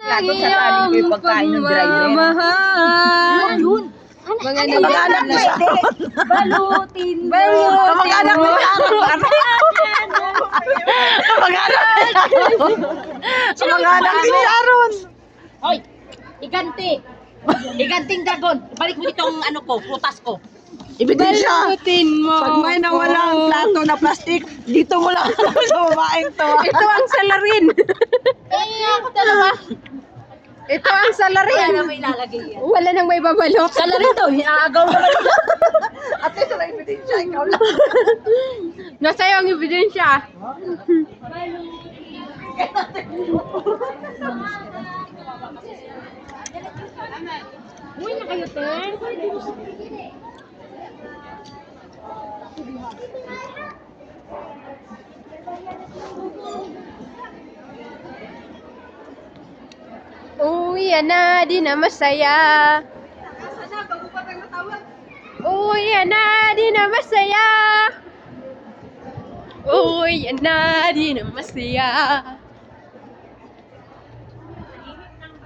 plato sa tali ko yung pagkain ng driver. Yun. Mga Kamag-anak mo siya. Balutin mo. Kamag-anak mo siya. Kamag-anak mo siya. Kamag-anak ni Sharon. Hoy, iganti. Iganting dragon. Balik mo ditong ano ko, prutas ko. Ebidensya. Balutin mo. Pag may nawalang plato na plastic, dito mo lang sa babaeng to. Ito ang salarin. Ako dalawa. Ito ang Wala salarin. na may lalagay yan. Wala nang may babalok. Salarin to, inaagaw naman. At least wala ebidensya, ikaw lang. Nasa'yo ang ebidensya. Uy, na kayo, Ter. Uy, na, di na masaya. Uy, na, di na masaya. Uy, na, di na masaya.